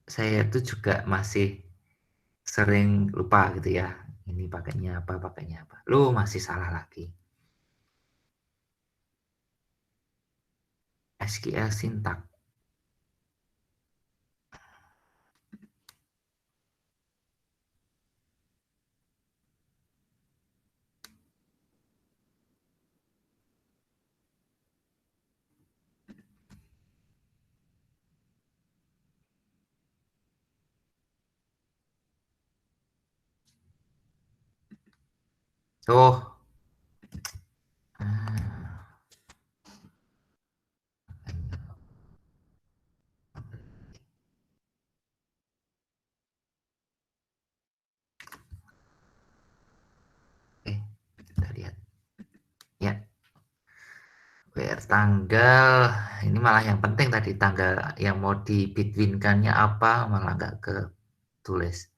saya itu juga masih sering lupa gitu ya. Ini pakainya apa, pakainya apa. Lu masih salah lagi. SQL syntax. Oh, ah, oke, kita lihat. Ya, where tanggal, ini malah yang penting tadi tanggal yang mau di between-kannya apa, malah nggak ke tulis.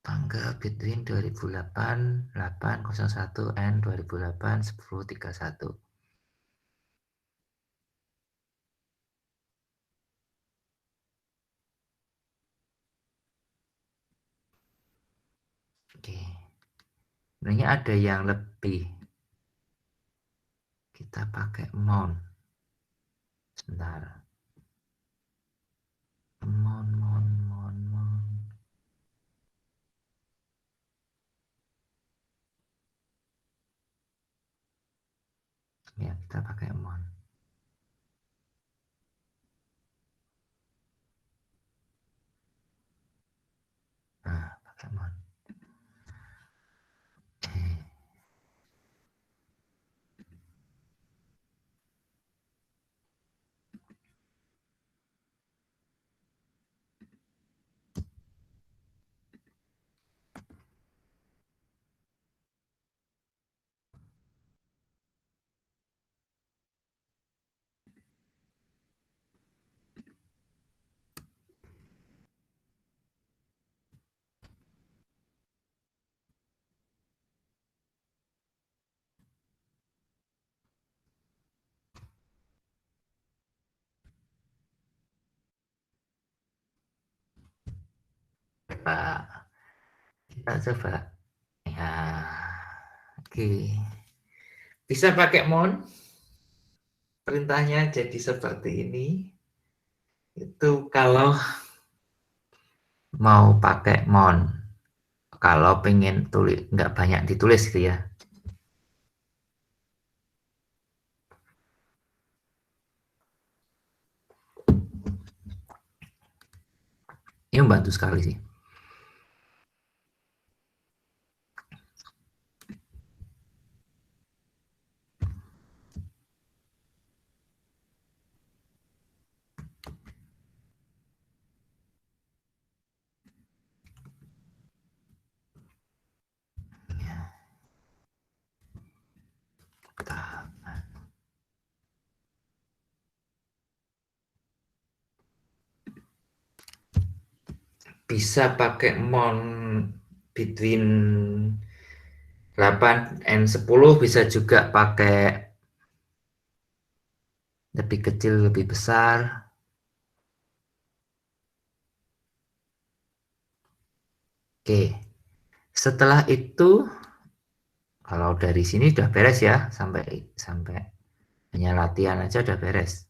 Tanggal between 2008, 801 and 2008, 1031. Oke. Sebenarnya ada yang lebih. Kita pakai mount. Sebentar. Mount. Ya, kita pakai mount. Nah, pakai mount. Coba, kita coba. Ya, oke. Bisa pakai mount. Perintahnya jadi seperti ini. Itu kalau mau pakai mount. Kalau pengen tulis nggak banyak ditulis gitu ya. Ini membantu sekali sih. Bisa pakai mount between 8 and 10, bisa juga pakai lebih kecil, lebih besar. Oke, setelah itu kalau dari sini udah beres ya, sampai hanya latihan aja udah beres.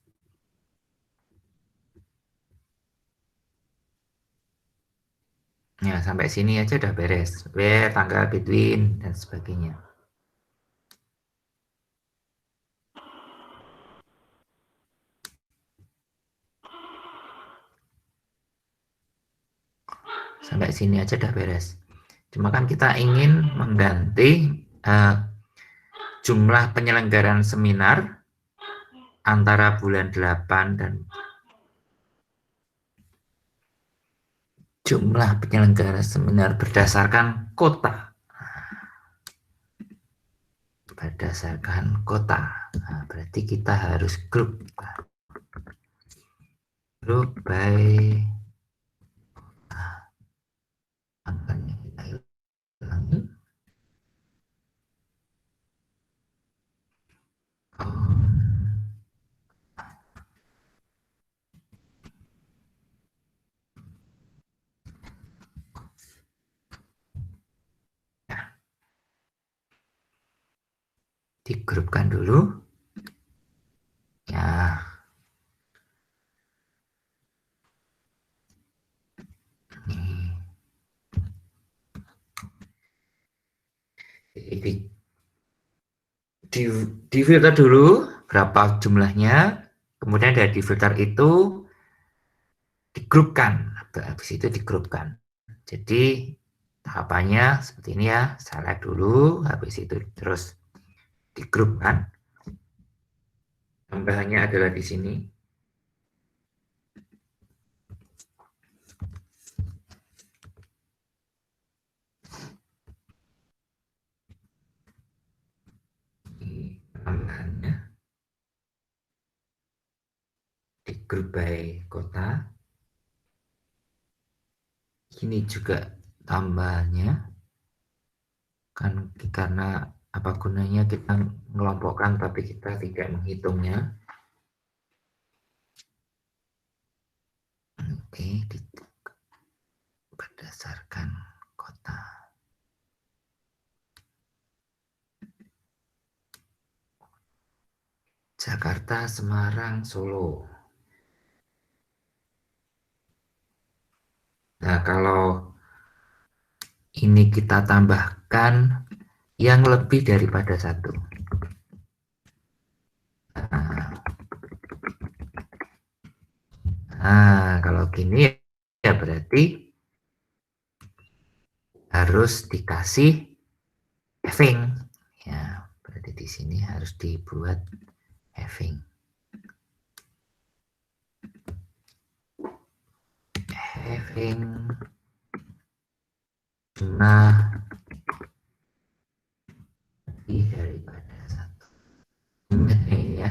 Ya, sampai sini aja udah beres. Where, tanggal, between, dan sebagainya. Sampai sini aja udah beres. Cuma kan kita ingin mengganti jumlah penyelenggaraan seminar antara bulan 8 dan jumlah penyelenggara seminar berdasarkan kota. Berdasarkan kota. Nah, berarti kita harus grup by angkanya kita ulangi. Digrupkan dulu. Ya. Ini di filter dulu berapa jumlahnya, kemudian dari di filter itu digrupkan, habis itu digrupkan. Jadi tahapannya seperti ini ya, select dulu, habis itu terus digrupkan. Tambahannya adalah di sini. Ini tambahannya di grup by kota. Ini juga tambahannya, kan karena apa gunanya kita mengelompokkan tapi kita tidak menghitungnya. Oke, berdasarkan kota. Jakarta, Semarang, Solo. Nah, kalau ini kita tambahkan yang lebih daripada satu. Nah, kalau gini ya berarti harus dikasih having. Ya, berarti di sini harus dibuat having. Having jumlah lebih daripada satu. Ini ya.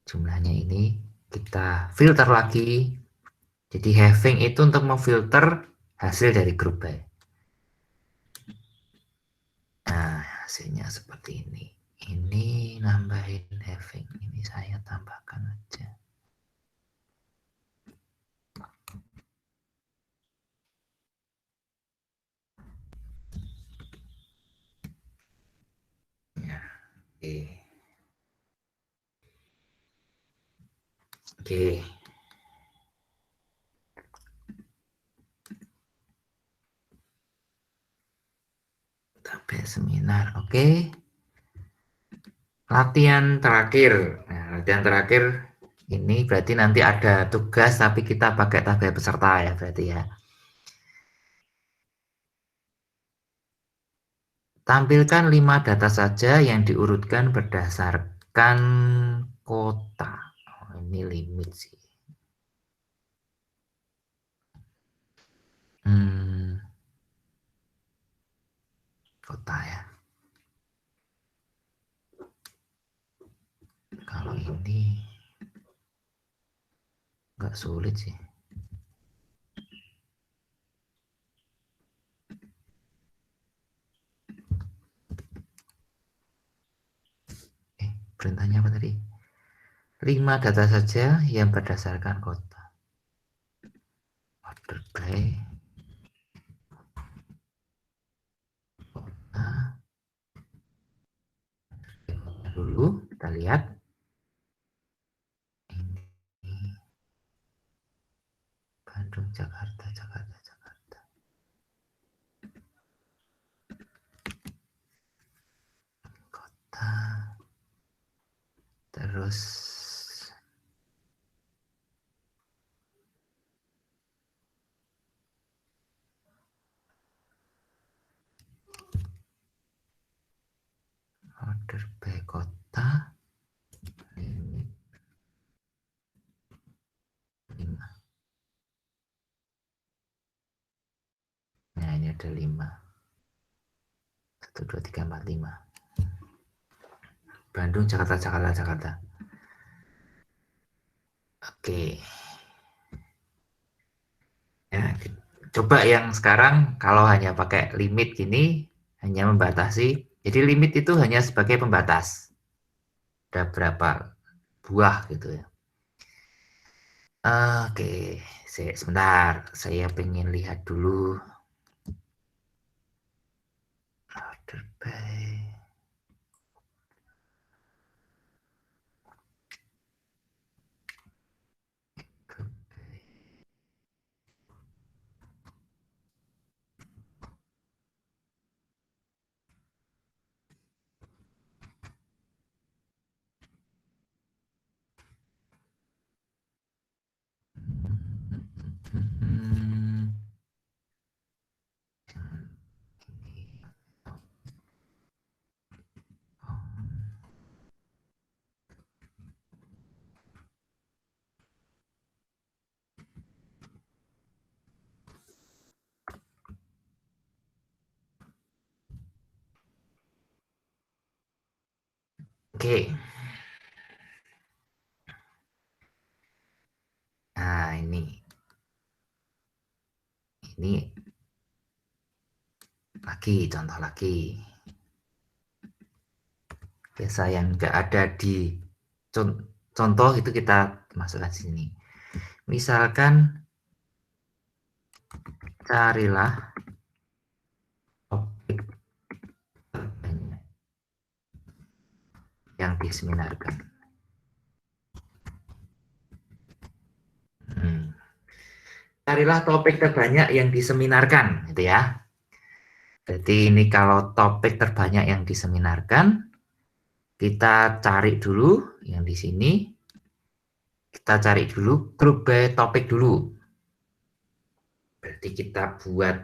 Jumlahnya ini kita filter lagi. Jadi having itu untuk memfilter hasil dari grup by. Nah, hasilnya seperti ini. Ini nambahin having, ini saya tambahkan aja. Ya, oke. Oke. Sampai seminar, oke. Latihan terakhir. Nah, latihan terakhir Ini berarti nanti ada tugas tapi kita pakai tabel peserta ya berarti ya. Tampilkan 5 data saja yang diurutkan berdasarkan kota. Oh, ini limit sih. Kota ya. Kalau ini nggak sulit sih. Perintahnya apa tadi? 5 data saja yang berdasarkan kota. Order by kota. Dulu kita lihat ini Bandung, Jakarta, Jakarta, Jakarta. Kota. Terus order by kota. Ini 5. Nah, ini ada 5. 1, 2, 3, 4, 5. Bandung, Jakarta, Jakarta, Jakarta. Oke. Ya, coba yang sekarang kalau hanya pakai limit gini, hanya membatasi. Jadi limit itu hanya sebagai pembatas. Ada berapa buah gitu ya. Oke, sebentar. Saya pengen lihat dulu. Order by. Hmm, Oke. Nah, ini lagi contoh lagi. Biasa yang nggak ada di contoh itu kita masukkan sini. Misalkan carilah topik yang diseminarkan. Carilah topik terbanyak yang diseminarkan, gitu ya. Jadi ini kalau topik terbanyak yang diseminarkan, kita cari dulu yang di sini. Kita cari dulu grup by topik dulu. Berarti kita buat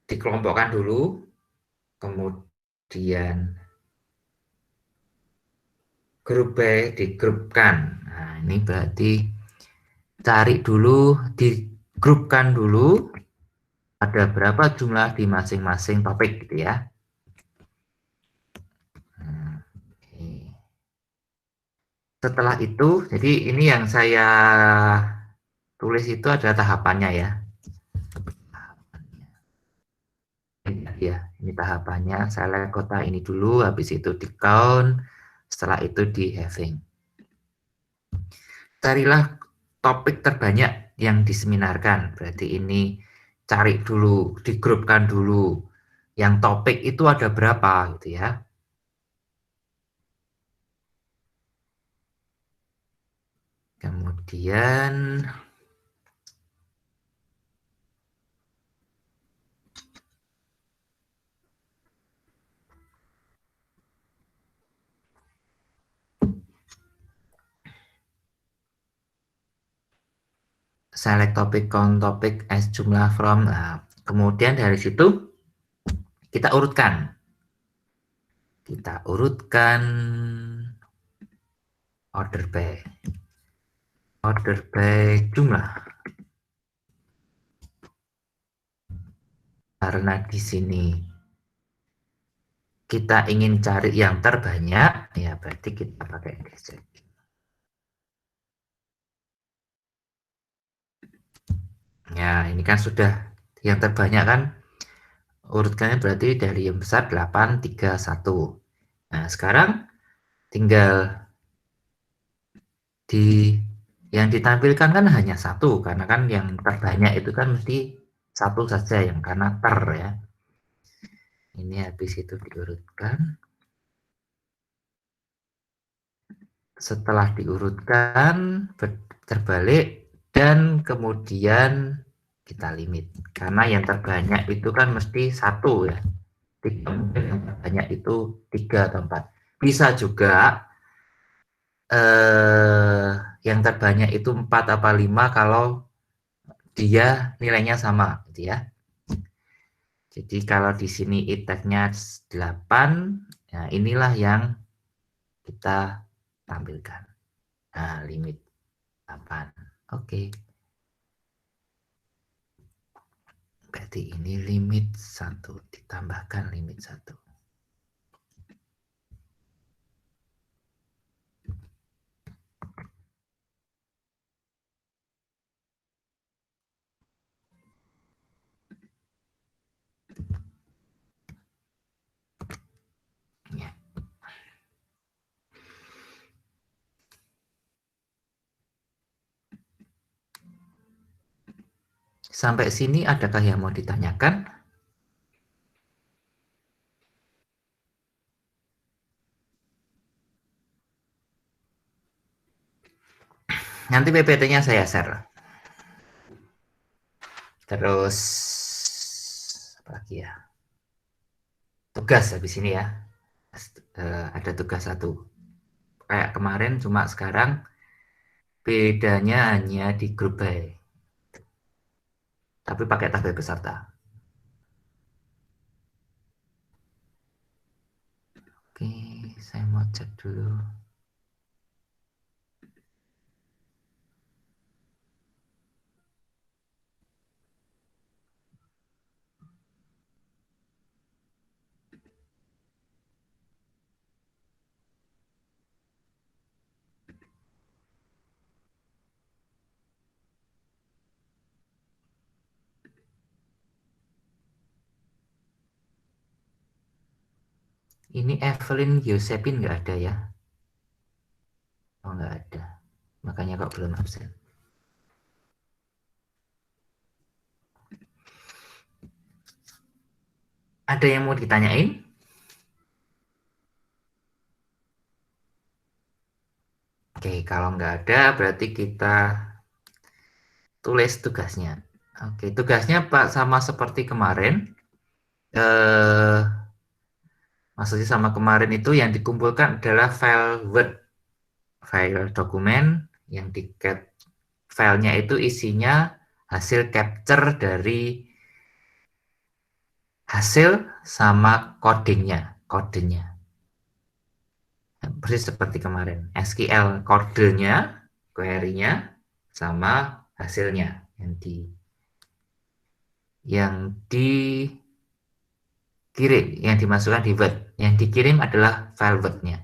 dikelompokkan dulu, kemudian grup by digrupkan. Nah, ini berarti cari dulu, digrupkan dulu ada berapa jumlah di masing-masing topik gitu ya. Setelah itu, jadi ini yang saya tulis itu ada tahapannya ya. Ya, ini tahapannya. Select kota ini dulu, habis itu di count, setelah itu di having. Carilah topik terbanyak yang diseminarkan. Berarti ini cari dulu, digrupkan dulu. Yang topik itu ada berapa gitu ya. Kemudian select topic, count topic, as jumlah from. Nah, kemudian dari situ kita urutkan. Kita urutkan order by jumlah. Karena di sini kita ingin cari yang terbanyak, ya berarti kita pakai gesek. Ya, ini kan sudah yang terbanyak kan, urutkannya berarti dari yang besar 8, 3, 1. Nah, sekarang tinggal yang ditampilkan kan hanya satu, karena kan yang terbanyak itu kan mesti satu saja, yang karena ter ya. Ini habis itu diurutkan. Setelah diurutkan, terbalik, dan kemudian kita limit. Karena yang terbanyak itu kan mesti satu ya. Tidak mungkin yang terbanyak itu 3 atau 4. Bisa juga yang terbanyak itu 4 apa 5 kalau dia nilainya sama gitu ya. Jadi kalau di sini items-nya 8, nah inilah yang kita tampilkan. Nah, limit 8. Oke. Berarti ini limit 1 ditambahkan limit 1. Ya. Sampai sini adakah yang mau ditanyakan? Nanti PPT-nya saya share. Terus apa lagi ya? Tugas habis ini ya. Ada tugas 1. Kayak kemarin, cuma sekarang bedanya hanya di grup by. Tapi pakai tabel peserta. Oke, saya mau cek dulu. Ini Evelyn Yosepin nggak ada ya? Oh, nggak ada. Makanya kok belum absen. Ada yang mau ditanyain? Oke, kalau nggak ada berarti kita tulis tugasnya. Oke, tugasnya Pak sama seperti kemarin. Maksudnya sama kemarin itu yang dikumpulkan adalah file Word, file dokumen yang filenya itu isinya hasil capture dari hasil sama kodenya. Persis seperti kemarin. SQL kodenya, query-nya, sama hasilnya yang dikirim, yang dimasukkan di Word. Yang dikirim adalah file Word-nya.